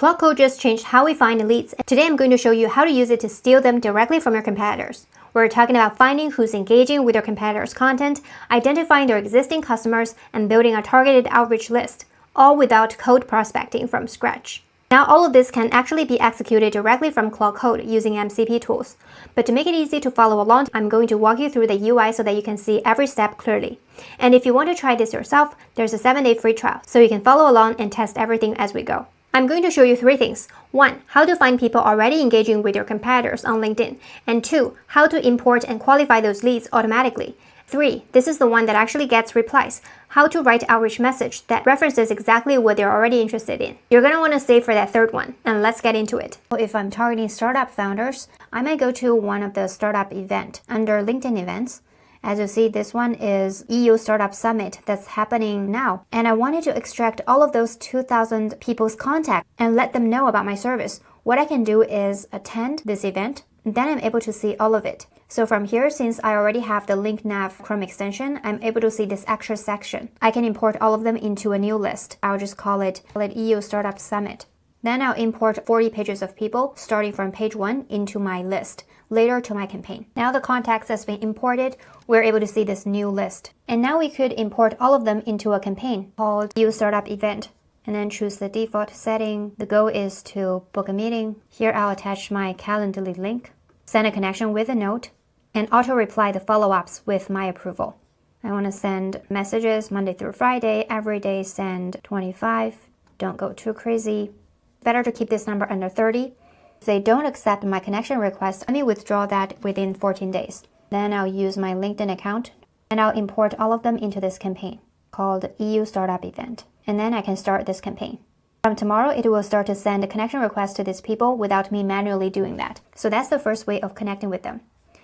Claude Code just changed how we find leads. Today I'm going to show you how to use it to steal them directly from your competitors. We're talking about finding who's engaging with your competitors' content, identifying their existing customers, and building a targeted outreach list, all without code prospecting from scratch. Now all of this can actually be executed directly from Claude Code using MCP tools. But to make it easy to follow along, I'm going to walk you through the UI so that you can see every step clearly. And if you want to try this yourself, there's a 7-day free trial, so you can follow along and test everything as we go. I'm going to show you 3 things. 1. How to find people already engaging with your competitors on LinkedIn. And 2. How to import and qualify those leads automatically. 3. This is the one that actually gets replies. How to write outreach message that references exactly what they're already interested in. You're going to want to save for that 3rd one. And let's get into it. If I'm targeting startup founders, I might go to one of the startup event under LinkedIn events. As you see, this one is EU Startup Summit that's happening now. And I wanted to extract all of those 2,000 people's contact and let them know about my service. What I can do is attend this event, and then I'm able to see all of it. So from here, since I already have the link nav Chrome extension, I'm able to see this extra section. I can import all of them into a new list. I'll just call it EU Startup Summit. Then I'll import 40 pages of people, starting from page 1 into my list, later to my campaign. Now the contacts has been imported, we're able to see this new list. And now we could import all of them into a campaign called EU Startup Event. And then choose the default setting. The goal is to book a meeting. Here I'll attach my Calendly link, send a connection with a note, and auto-reply the follow-ups with my approval. I want to send messages Monday through Friday, every day send 25. Don't go too crazy. Better to keep this number under 30. If they don't accept my connection request, let me withdraw that within 14 days. Then I'll use my LinkedIn account and I'll import all of them into this campaign called EU Startup Event. And then I can start this campaign. From tomorrow, it will start to send a connection request to these people without me manually doing that. So that's the first way of connecting with them.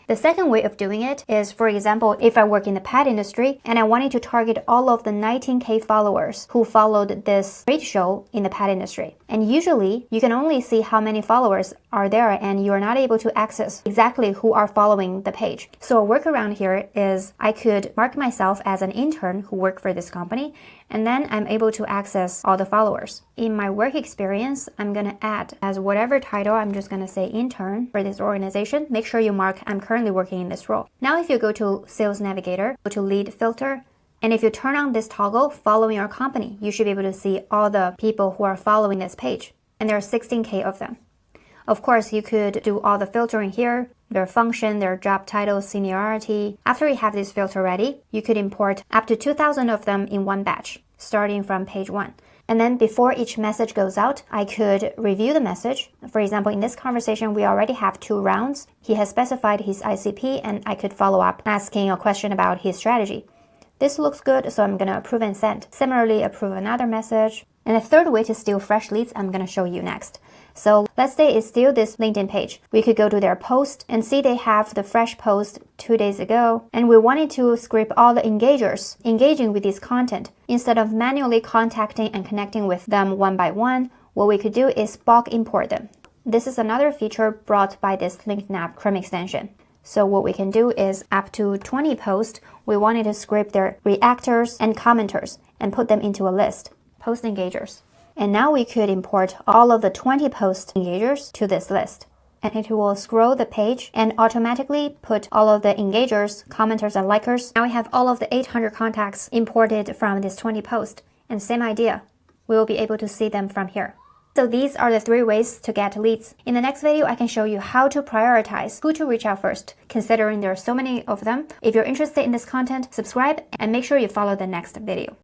The second way of doing it is, for example, if I work in the pet industry and I wanted to target all of the 19K followers who followed this trade show in the pet industry. And usually, you can only see how many followers are there and you are not able to access exactly who are following the page. So a workaround here is I could mark myself as an intern who worked for this company, and then I'm able to access all the followers. In my work experience, I'm going to add as whatever title, I'm just going to say intern for this organization. Make sure you mark I'm currently working in this role. Now if you go to Sales Navigator, go to Lead Filter, and if you turn on this toggle, following your company, you should be able to see all the people who are following this page. And there are 16K of them. Of course, you could do all the filtering here, their function, their job title, seniority. After you have this filter ready, you could import up to 2,000 of them in one batch, starting from page 1. And then before each message goes out, I could review the message. For example, in this conversation, we already have 2 rounds. He has specified his ICP, and I could follow up asking a question about his strategy. This looks good, so I'm going to approve and send. Similarly, approve another message. And a 3rd way to steal fresh leads, I'm going to show you next. So let's say it's still this LinkedIn page. We could go to their post and see they have the fresh post 2 days ago. And we wanted to scrape all the engagers engaging with this content. Instead of manually contacting and connecting with them one by one, what we could do is bulk import them. This is another feature brought by this link nav Chrome extension. So what we can do is up to 20 posts, we wanted to scrape their reactors and commenters and put them into a list, post engagers. And now we could import all of the 20 post engagers to this list. And it will scroll the page and automatically put all of the engagers, commenters, and likers. Now we have all of the 800 contacts imported from this 20 post. And same idea, we will be able to see them from here. So these are the 3 ways to get leads. In the next video, I can show you how to prioritize who to reach out first, considering there are so many of them. If you're interested in this content, subscribe and make sure you follow the next video.